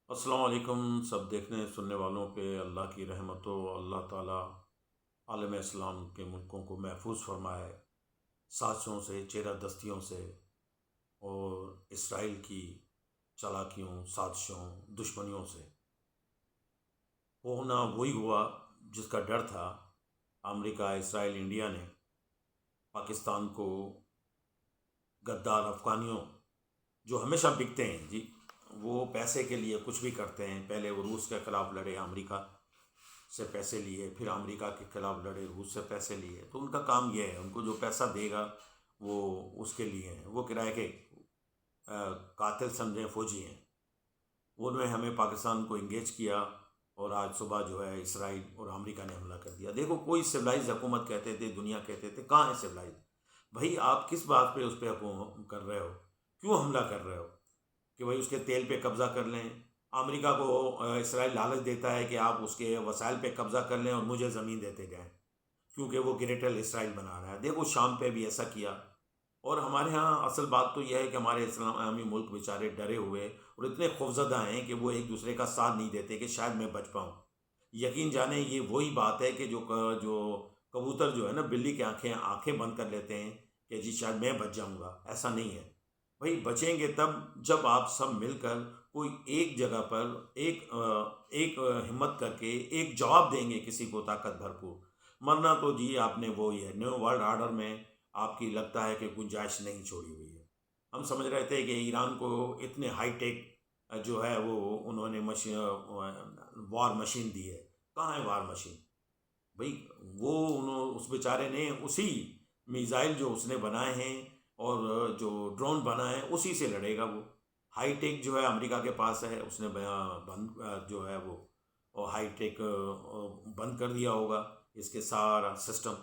السلام علیکم سب دیکھنے سننے والوں پہ اللہ کی رحمت و اللہ تعالیٰ عالم اسلام کے ملکوں کو محفوظ فرمائے سازشوں سے، چیرہ دستیوں سے اور اسرائیل کی چالاکیوں، سازشوں، دشمنیوں سے۔ ہونا وہی ہوا جس کا ڈر تھا۔ امریکہ، اسرائیل، انڈیا نے پاکستان کو غدار افغانیوں جو ہمیشہ بکتے ہیں جی، وہ پیسے کے لیے کچھ بھی کرتے ہیں۔ پہلے وہ روس کے خلاف لڑے، امریکہ سے پیسے لیے، پھر امریکہ کے خلاف لڑے، روس سے پیسے لیے۔ تو ان کا کام یہ ہے، ان کو جو پیسہ دے گا وہ اس کے لیے ہیں، وہ کرائے کے قاتل سمجھیں، فوجی ہیں۔ انہوں نے ہمیں پاکستان کو انگیج کیا اور آج صبح جو ہے اسرائیل اور امریکہ نے حملہ کر دیا۔ دیکھو، کوئی سویلائز حکومت کہتے تھے، دنیا کہتے تھے، کہاں ہے سویلائز؟ بھائی آپ کس بات پہ اس پہ حکومت کر رہے ہو؟ کیوں حملہ کر رہے ہو؟ کہ بھائی اس کے تیل پہ قبضہ کر لیں۔ امریکہ کو اسرائیل لالچ دیتا ہے کہ آپ اس کے وسائل پہ قبضہ کر لیں اور مجھے زمین دیتے جائیں، کیونکہ وہ گریٹر اسرائیل بنا رہا ہے۔ دیکھو شام پہ بھی ایسا کیا۔ اور ہمارے ہاں اصل بات تو یہ ہے کہ ہمارے اسلامی ملک بیچارے ڈرے ہوئے اور اتنے خوفزدہ ہیں کہ وہ ایک دوسرے کا ساتھ نہیں دیتے کہ شاید میں بچ پاؤں۔ یقین جانیں یہ وہی بات ہے کہ جو کبوتر جو ہے نا، بلی کی آنکھیں بند کر لیتے ہیں کہ جی شاید میں بچ جاؤں گا۔ ایسا نہیں ہے بھائی، بچیں گے تب جب آپ سب مل کر کوئی ایک جگہ پر ایک ہمت کر کے ایک جواب دیں گے کسی کو طاقت بھرپور۔ مرنا تو جی آپ نے وہی ہے، نیو ورلڈ آرڈر میں آپ کی لگتا ہے کہ گنجائش نہیں چھوڑی ہوئی ہے۔ ہم سمجھ رہے تھے کہ ایران کو اتنے ہائی ٹیک جو ہے وہ انہوں نے وار مشین دی ہے۔ کہاں ہے وار مشین؟ بھئی وہ اس بیچارے نے اسی میزائل جو اس نے بنائے ہیں اور جو ڈرون بنا ہے اسی سے لڑے گا وہ۔ ہائی ٹیک جو ہے امریکہ کے پاس ہے، اس نے بند جو ہے وہ ہائی ٹیک بند کر دیا ہوگا اس کے سارا سسٹم،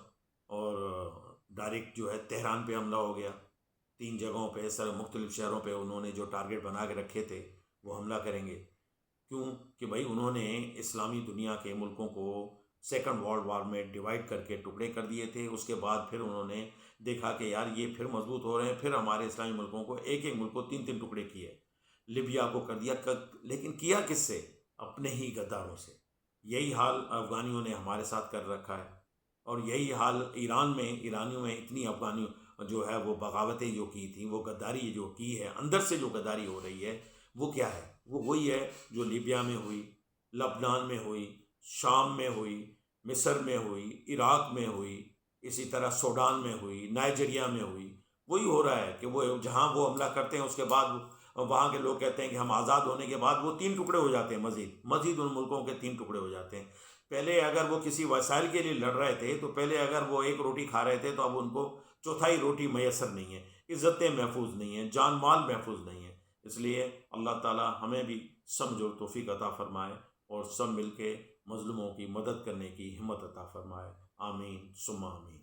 اور ڈائریکٹ جو ہے تہران پہ حملہ ہو گیا۔ 3 جگہوں پہ، مختلف شہروں پہ انہوں نے جو ٹارگٹ بنا کے رکھے تھے وہ حملہ کریں گے۔ کیوں کہ بھائی انہوں نے اسلامی دنیا کے ملکوں کو سیکنڈ ورلڈ وار میں ڈیوائڈ کر کے ٹکڑے کر دیے تھے۔ اس کے بعد پھر انہوں نے دیکھا کہ یار یہ پھر مضبوط ہو رہے ہیں، پھر ہمارے اسلامی ملکوں کو ایک ملک کو 3 ٹکڑے کیے، لیبیا کو کر دیا۔ لیکن کیا کس سے؟ اپنے ہی غداروں سے۔ یہی حال افغانیوں نے ہمارے ساتھ کر رکھا ہے، اور یہی حال ایرانیوں میں اتنی افغانیوں جو ہے وہ بغاوتیں جو کی تھیں، وہ غداری جو کی ہے، اندر سے جو غداری ہو رہی ہے وہ کیا ہے؟ وہ وہی ہے جو لیبیا میں ہوئی، لبنان میں ہوئی، شام میں ہوئی، مصر میں ہوئی، عراق میں ہوئی، اسی طرح سوڈان میں ہوئی، نائجیریا میں ہوئی۔ وہی ہو رہا ہے کہ وہ جہاں وہ حملہ کرتے ہیں اس کے بعد وہاں کے لوگ کہتے ہیں کہ ہم آزاد ہونے کے بعد وہ 3 ٹکڑے ہو جاتے ہیں، مزید ان ملکوں کے 3 ٹکڑے ہو جاتے ہیں۔ پہلے اگر وہ کسی وسائل کے لیے لڑ رہے تھے تو پہلے اگر وہ ایک روٹی کھا رہے تھے تو اب ان کو چوتھائی روٹی میسر نہیں ہے، عزتیں محفوظ نہیں ہیں، جان مال محفوظ نہیں ہے۔ اس لیے اللہ تعالی ہمیں بھی سمجھ اور توفیق عطا فرمائے اور سب مل کے مظلوموں کی مدد کرنے کی ہمت عطا فرمائے۔ آمین ثم آمین۔